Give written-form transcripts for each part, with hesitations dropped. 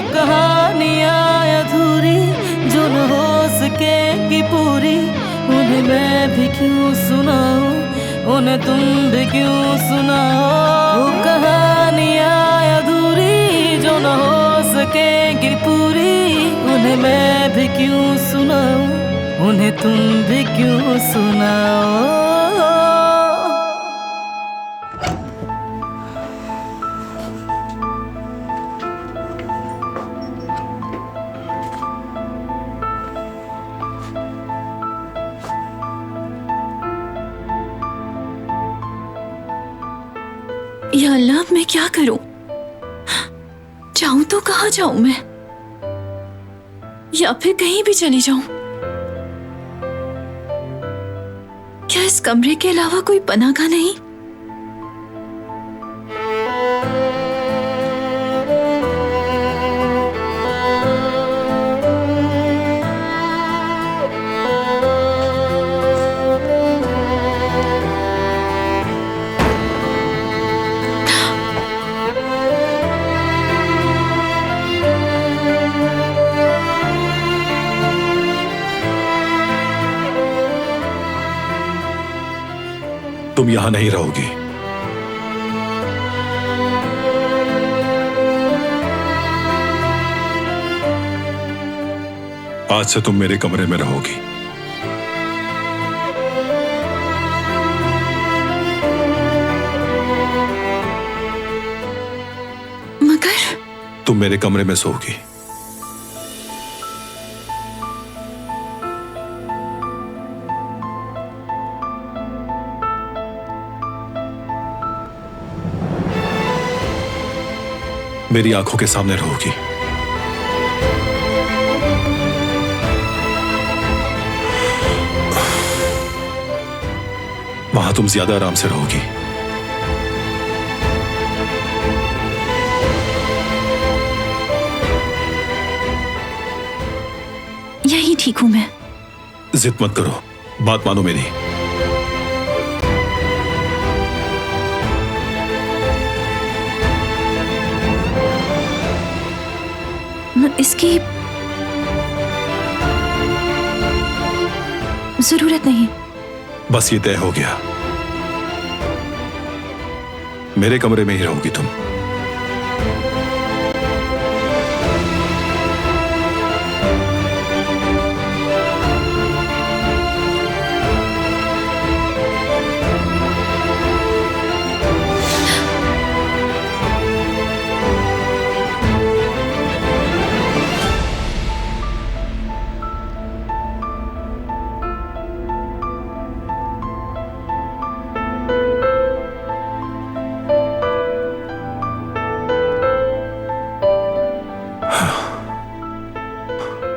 कहानियाँ अधूरी जो न हो सकेगी पूरी, उन्हें मैं भी क्यों सुनाऊं, उन्हें तुम भी क्यों सुनाओ। वो कहानियाँ अधूरी जो न हो सकेगी पूरी, उन्हें मैं भी क्यों सुनाऊं, उन्हें तुम भी क्यों सुनाओ। या अल्लाह, अब मैं क्या करूं? जाऊं तो कहाँ जाऊं मैं? या फिर कहीं भी चली जाऊं? क्या इस कमरे के अलावा कोई पनाहगाह नहीं? तुम यहां नहीं रहोगी। आज से तुम मेरे कमरे में रहोगी। मगर तुम मेरे कमरे में सोओगी। मेरी आंखों के सामने रहोगी। वहां तुम ज्यादा आराम से रहोगी। यही ठीक हूं मैं। जिद मत करो, बात मानो मेरी। इसकी जरूरत नहीं। बस ये तय हो गया, मेरे कमरे में ही रहोगी तुम।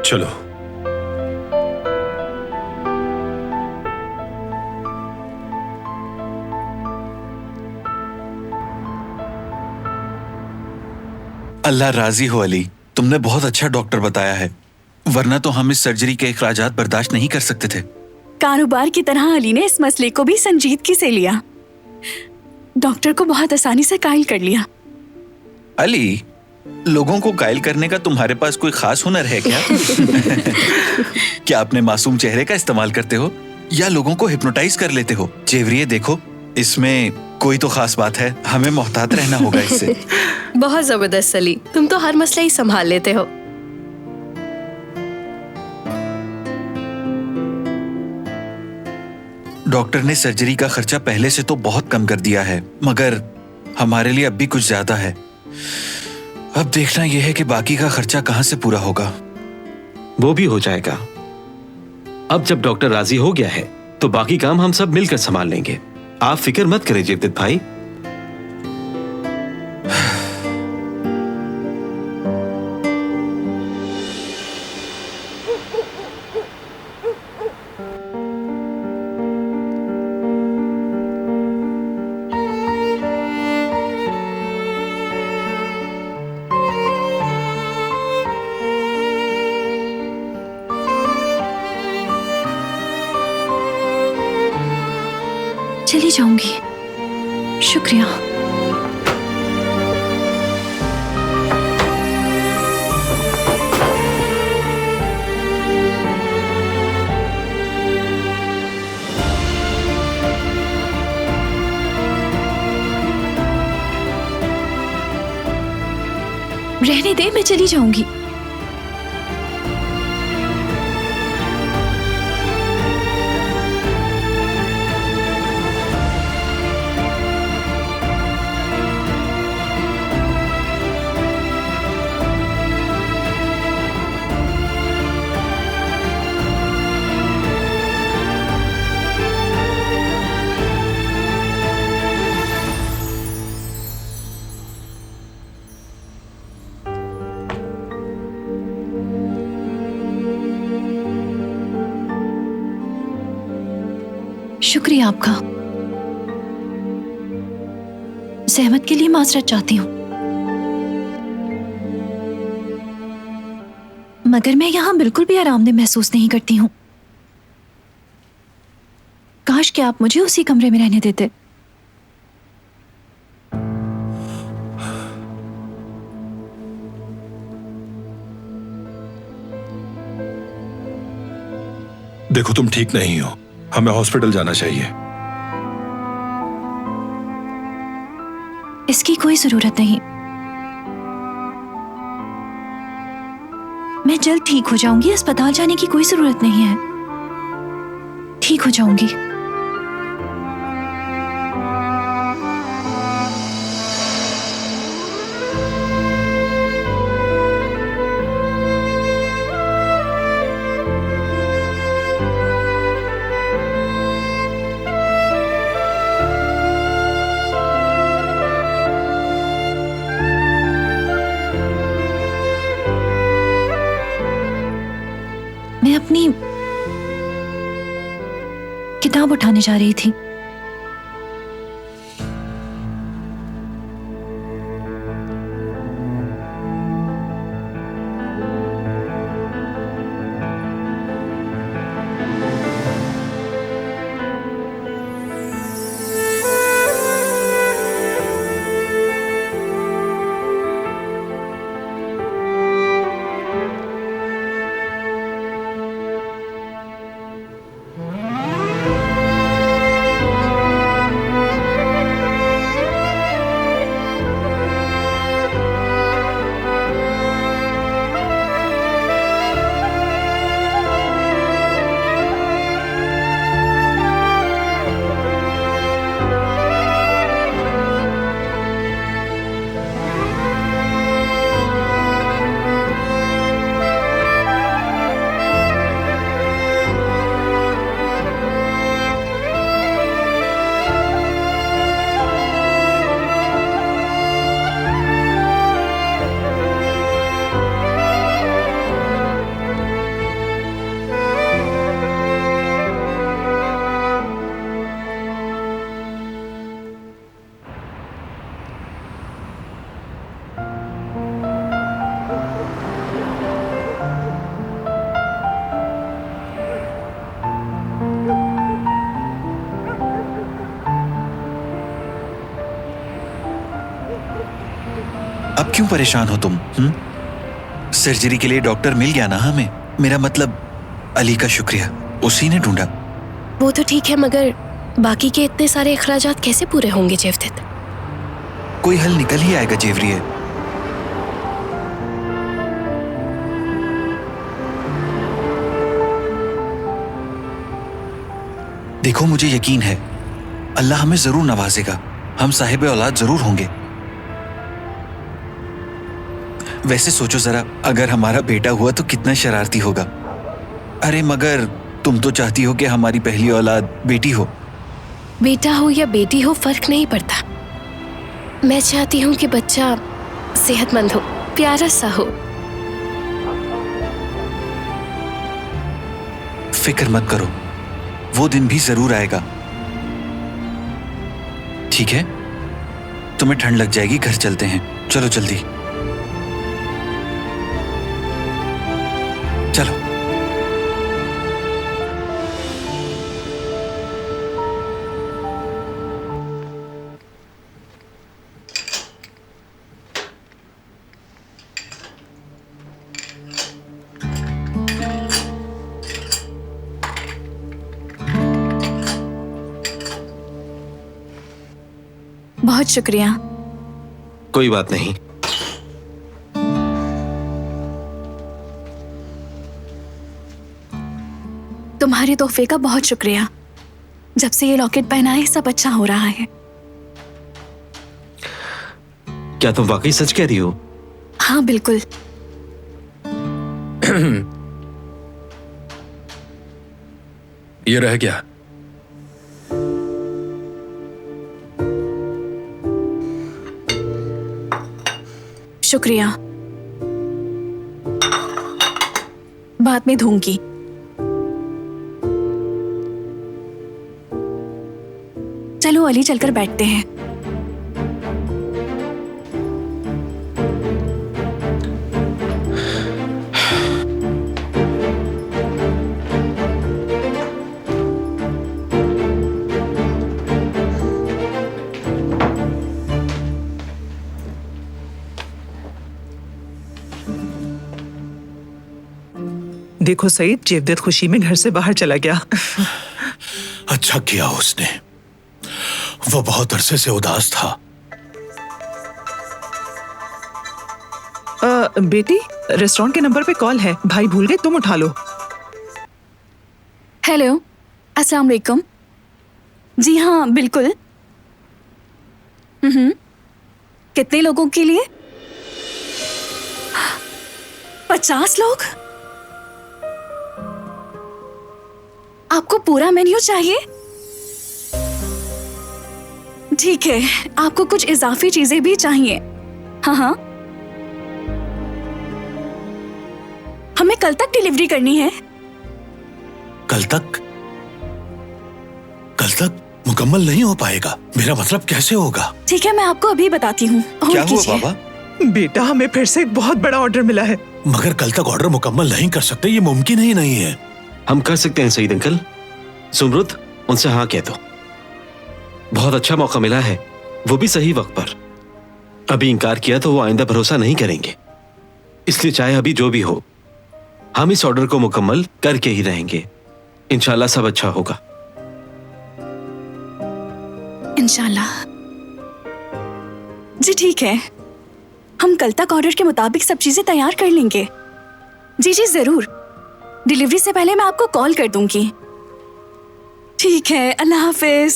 चलो। अल्लाह राजी हो अली, तुमने बहुत अच्छा डॉक्टर बताया है, वरना तो हम इस सर्जरी के अखराजात बर्दाश्त नहीं कर सकते थे। कारोबार की तरह अली ने इस मसले को भी संजीदगी से लिया। डॉक्टर को बहुत आसानी से कायल कर लिया। अली, लोगों को कायल करने का तुम्हारे पास कोई खास हुनर है क्या? क्या अपने मासूम चेहरे का इस्तेमाल करते हो या लोगों को हिप्नोटाइज कर लेते हो? चेवरिए देखो, इसमें कोई तो खास बात है, हमें मोहतात रहना होगा इससे। बहुत जबरदस्त अली, तुम तो हर मसला ही संभाल लेते हो। डॉक्टर ने सर्जरी का खर्चा पहले से तो बहुत कम कर दिया है, मगर हमारे लिए अब भी कुछ ज्यादा है। अब देखना यह है कि बाकी का खर्चा कहां से पूरा होगा। वो भी हो जाएगा। अब जब डॉक्टर राजी हो गया है तो बाकी काम हम सब मिलकर संभाल लेंगे। आप फिक्र मत करें जेवदत भाई। चली जाऊंगी। शुक्रिया। रहने दे, मैं चली जाऊंगी। शुक्रिया आपका। सहमत के लिए माजरत चाहती हूँ, मगर मैं यहाँ बिल्कुल भी आरामदेह महसूस नहीं करती हूँ। काश कि आप मुझे उसी कमरे में रहने देते। देखो, तुम ठीक नहीं हो, हमें हॉस्पिटल जाना चाहिए। इसकी कोई जरूरत नहीं, मैं जल्द ठीक हो जाऊंगी। अस्पताल जाने की कोई जरूरत नहीं है, ठीक हो जाऊंगी। मैं अपनी किताब उठाने जा रही थी। अब क्यों परेशान हो तुम? सर्जरी के लिए डॉक्टर मिल गया ना हमें। मेरा मतलब अली का शुक्रिया, उसी ने ढूंढा। वो तो ठीक है, मगर बाकी के इतने सारे अखराजात कैसे पूरे होंगे जेवदत? कोई हल निकल ही आएगा जेवरिए। देखो, मुझे यकीन है अल्लाह हमें जरूर नवाजेगा। हम साहिब औलाद जरूर होंगे। वैसे सोचो जरा, अगर हमारा बेटा हुआ तो कितना शरारती होगा। अरे मगर तुम तो चाहती हो कि हमारी पहली औलाद बेटी हो। बेटा हो या बेटी हो फर्क नहीं पड़ता। मैं चाहती हूँ कि बच्चा सेहतमंद हो, प्यारा सा हो। फिक्र मत करो, वो दिन भी जरूर आएगा। ठीक है, तुम्हें ठंड लग जाएगी, घर चलते हैं। चलो जल्दी चलो। बहुत शुक्रिया। कोई बात नहीं। तुम्हारे तोहफे का बहुत शुक्रिया। जब से ये लॉकेट पहना है सब अच्छा हो रहा है। क्या तुम वाकई सच कह रही हो? हाँ बिल्कुल। ये रह गया। शुक्रिया, बाद में धोऊंगी। चलो अली, चलकर बैठते हैं। देखो सईद, जेवदत खुशी में घर से बाहर चला गया। अच्छा किया उसने, वो बहुत अरसे से उदास था। बेटी, रेस्टोरेंट के नंबर पे कॉल है, भाई भूल गए, तुम उठा लो। हेलो, अस्सलाम वालेकुम। जी हाँ बिल्कुल। कितने लोगों के लिए? 50 लोग? आपको पूरा मेन्यू चाहिए? ठीक है, आपको कुछ इजाफी चीजें भी चाहिए? हाँ हाँ, हमें कल तक डिलीवरी करनी है। कल तक? कल तक मुकम्मल नहीं हो पाएगा। मेरा मतलब कैसे होगा? ठीक है, मैं आपको अभी बताती हूँ। क्या हुआ बाबा? बेटा, हमें फिर से एक बहुत बड़ा ऑर्डर मिला है। मगर कल तक ऑर्डर मुकम्मल नहीं कर सकते, ये मुमकिन ही नहीं है। हम कर सकते हैं सईद अंकल। सुमरुद, उनसे हाँ कह दो। बहुत अच्छा मौका मिला है, वो भी सही वक्त पर। अभी इनकार किया तो वो आइंदा भरोसा नहीं करेंगे, इसलिए चाहे अभी जो भी हो, हम इस ऑर्डर को मुकम्मल करके ही रहेंगे। इंशाल्लाह सब अच्छा होगा। इंशाल्लाह। जी ठीक है, हम कल तक ऑर्डर के मुताबिक सब चीजें तैयार कर लेंगे। जी जी जरूर, डिलीवरी से पहले मैं आपको कॉल कर दूंगी। ठीक है, अल्लाह हाफिज।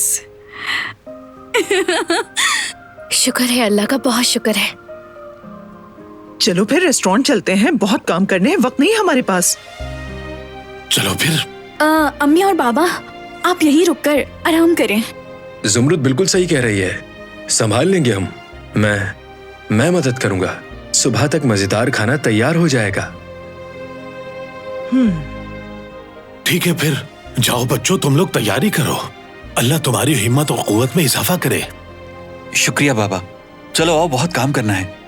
शुक्र है अल्लाह का, बहुत शुक्र है। चलो फिर रेस्टोरेंट चलते हैं, बहुत काम करने हैं, वक्त नहीं है हमारे पास। चलो फिर। अम्मी और बाबा, आप यहीं रुककर आराम करें। जुमरुद बिल्कुल सही कह रही है, संभाल लेंगे हम। मैं मदद करूंगा। सुबह तक मजेदार खाना तैयार हो जाएगा। ठीक है फिर, जाओ बच्चों, तुम लोग तैयारी करो। अल्लाह तुम्हारी हिम्मत और कुव्वत में इजाफा करे। शुक्रिया बाबा। चलो आओ, बहुत काम करना है।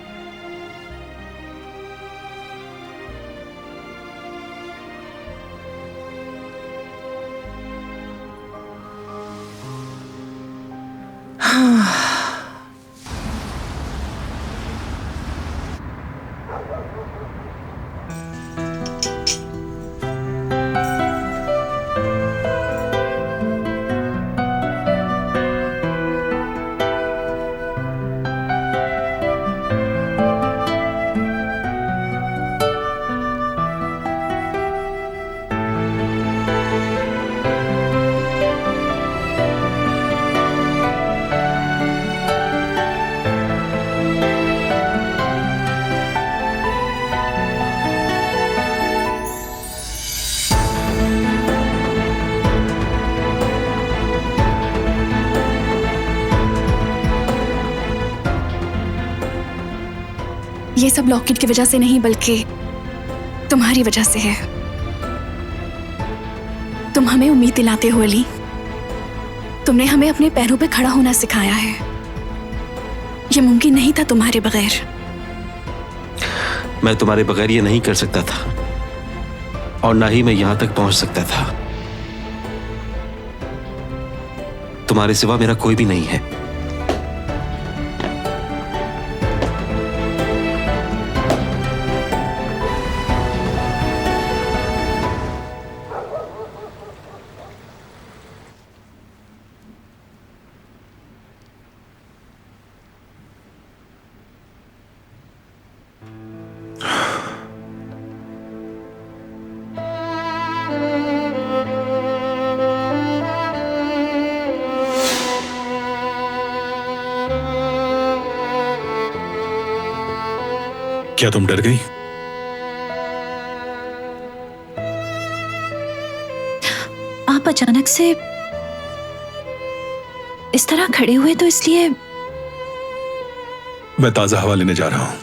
ये सब लॉकेट की वजह से नहीं, बल्कि तुम्हारी वजह से है। तुम हमें उम्मीद दिलाते हो अली। तुमने हमें अपने पैरों पे खड़ा होना सिखाया है। ये मुमकिन नहीं था तुम्हारे बगैर। मैं तुम्हारे बगैर ये नहीं कर सकता था, और ना ही मैं यहां तक पहुंच सकता था। तुम्हारे सिवा मेरा कोई भी नहीं है। क्या तुम डर गई? आप अचानक से इस तरह खड़े हुए तो इसलिए। मैं ताजा हवा लेने जा रहा हूं,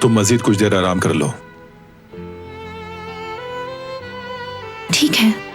तुम मजीद कुछ देर आराम कर लो। ठीक है।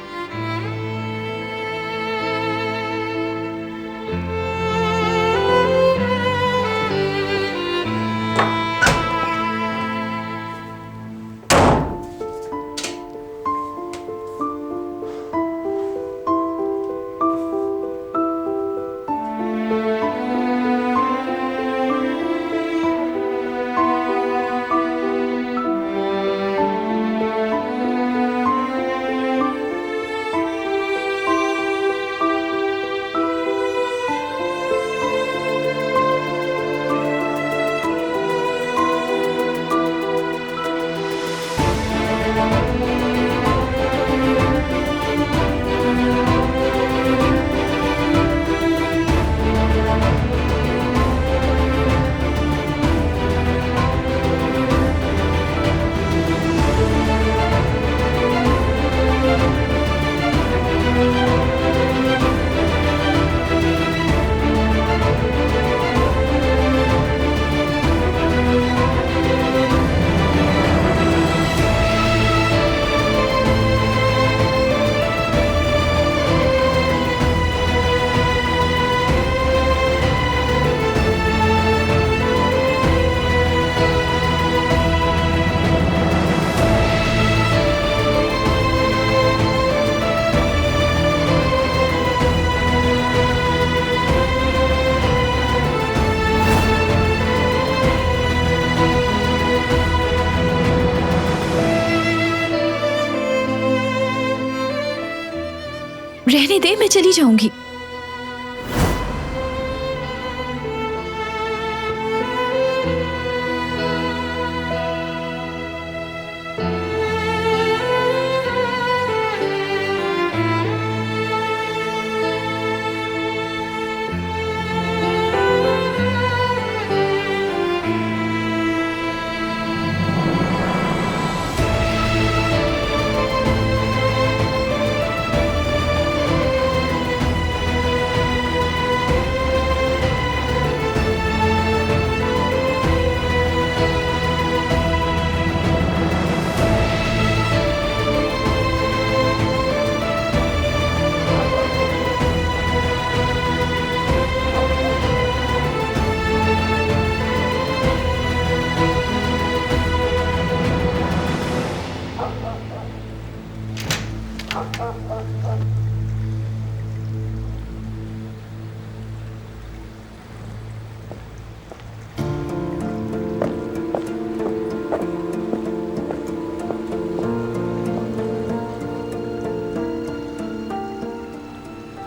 रहने दे, मैं चली जाऊंगी।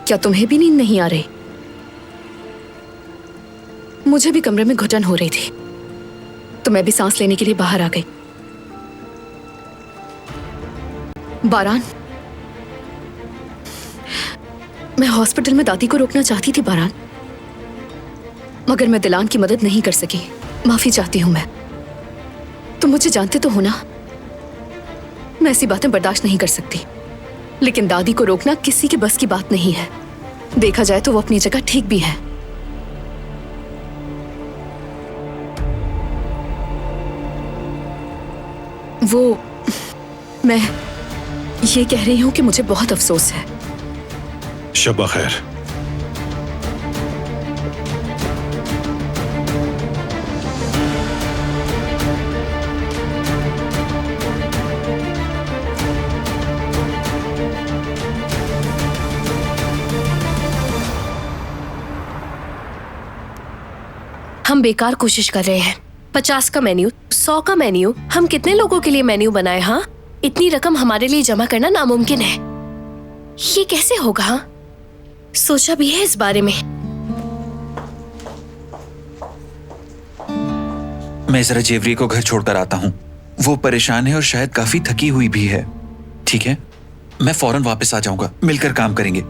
क्या तुम्हें भी नींद नहीं आ रही? मुझे भी कमरे में घुटन हो रही थी तो मैं भी सांस लेने के लिए बाहर आ गई। बारान, मैं हॉस्पिटल में दादी को रोकना चाहती थी बारान, मगर मैं दिलान की मदद नहीं कर सकी। माफी चाहती हूं मैं। तुम मुझे जानते तो हो ना, मैं ऐसी बातें बर्दाश्त नहीं कर सकती, लेकिन दादी को रोकना किसी के बस की बात नहीं है। देखा जाए तो वो अपनी जगह ठीक भी है। वो मैं ये कह रही हूं कि मुझे बहुत अफसोस है। शब्बा खैर। हम बेकार कोशिश कर रहे हैं। 50 का मेन्यू, 100 का मेन्यू, हम कितने लोगों के लिए मेन्यू बनाए? हाँ, इतनी रकम हमारे लिए जमा करना नामुमकिन है। ये कैसे होगा? हाँ, सोचा भी है इस बारे में। मैं जरा जेवरी को घर छोड़कर आता हूँ। वो परेशान है और शायद काफी थकी हुई भी है। ठीक है, मैं फौरन वापस आ जाऊंगा, मिलकर काम करेंगे।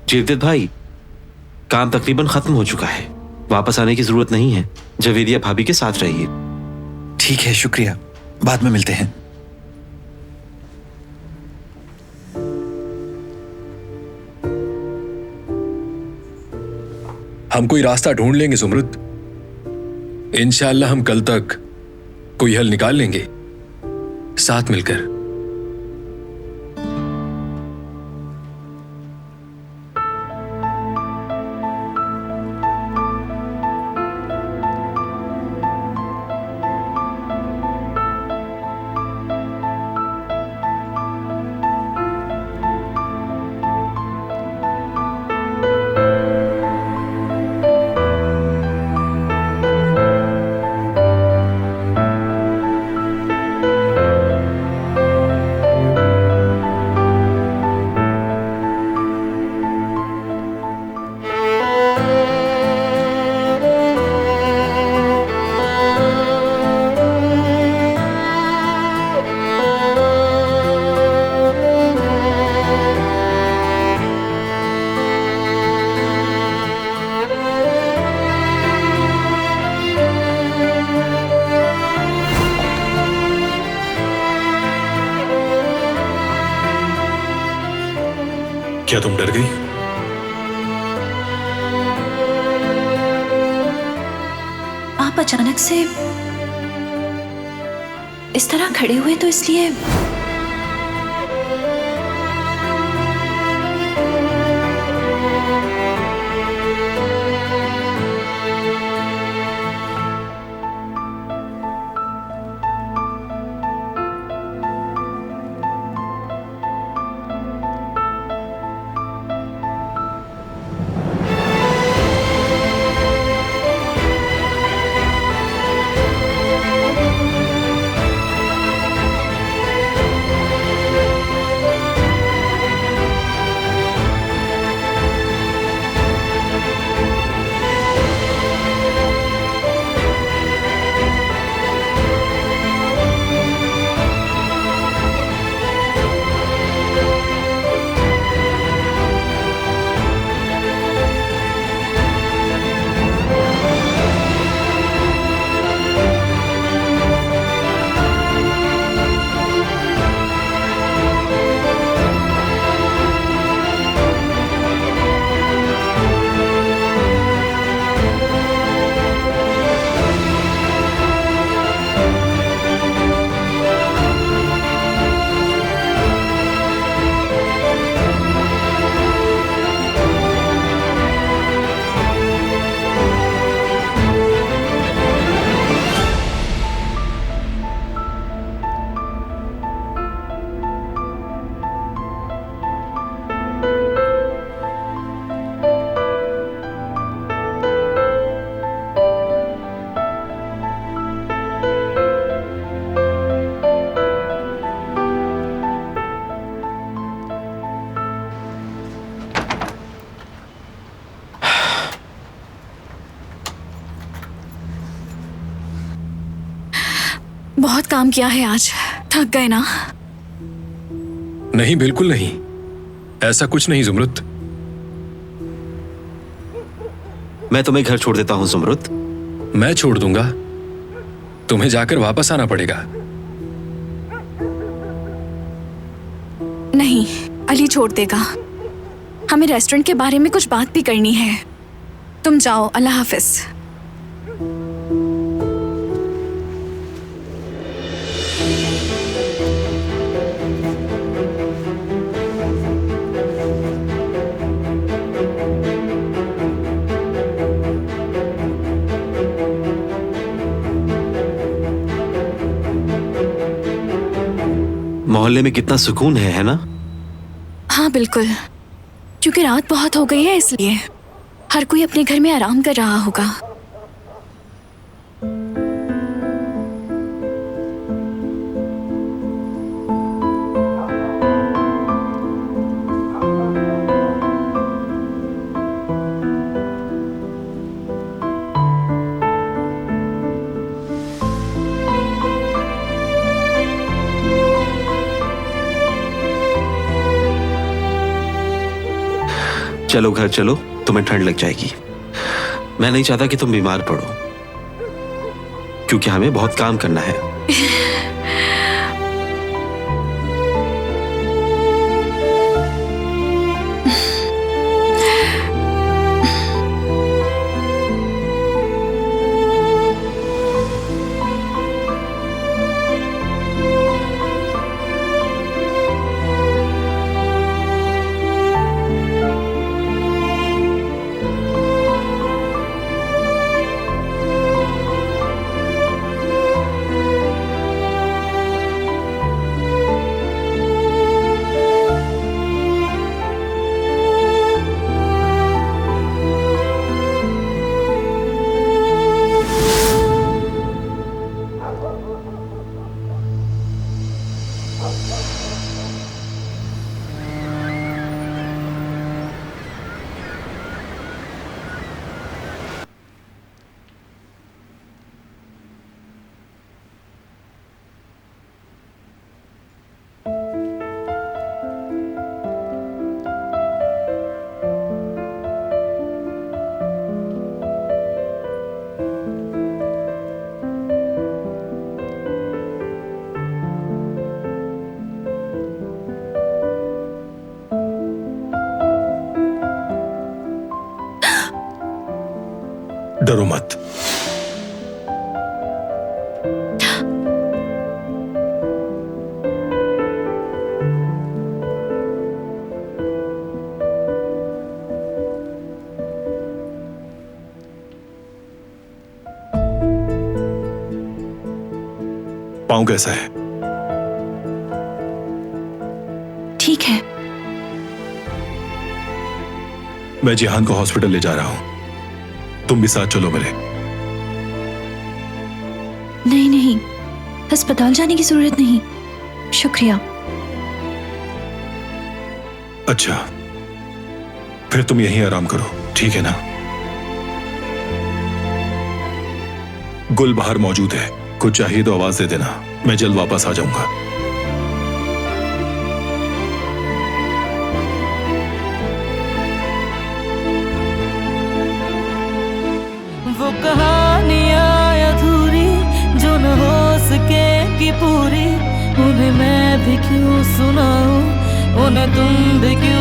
जेवदेत भाई, काम तकरीबन खत्म हो चुका है। वापस आने की जरूरत नहीं है। जवेरिया भाभी के साथ रहिए। ठीक है, शुक्रिया, बाद में मिलते हैं। हम कोई रास्ता ढूंढ लेंगे सुमृत। इंशाअल्लाह हम कल तक कोई हल निकाल लेंगे साथ मिलकर। क्या तुम डर गई? आप अचानक से इस तरह खड़े हुए तो इसलिए। बहुत काम किया है आज, थक गए ना? नहीं, बिल्कुल नहीं, ऐसा कुछ नहीं जुमरुत। मैं तुम्हें घर छोड़ देता हूं जुमरुत। मैं छोड़ दूंगा, तुम्हें जाकर वापस आना पड़ेगा। नहीं, अली छोड़ देगा। हमें रेस्टोरेंट के बारे में कुछ बात भी करनी है। तुम जाओ, अल्लाह हाफिज। मोहल्ले में कितना सुकून है ना? हाँ बिल्कुल, क्योंकि रात बहुत हो गई है इसलिए हर कोई अपने घर में आराम कर रहा होगा। चलो घर चलो, तुम्हें ठंड लग जाएगी। मैं नहीं चाहता कि तुम बीमार पड़ो, क्योंकि हमें बहुत काम करना है। डरो मत। पाँव कैसा है? ठीक है। मैं जिहान को हॉस्पिटल ले जा रहा हूं, तुम भी साथ चलो मेरे। नहीं नहीं, अस्पताल जाने की जरूरत नहीं, शुक्रिया। अच्छा, फिर तुम यहीं आराम करो, ठीक है ना? गुल बाहर मौजूद है, कुछ चाहिए तो आवाज दे देना, मैं जल्द वापस आ जाऊंगा। वो कहानियां अधूरी जो न हो सके कि पूरी, उन्हें मैं भी क्यों सुनाऊं, उन्हें तुम भी क्यों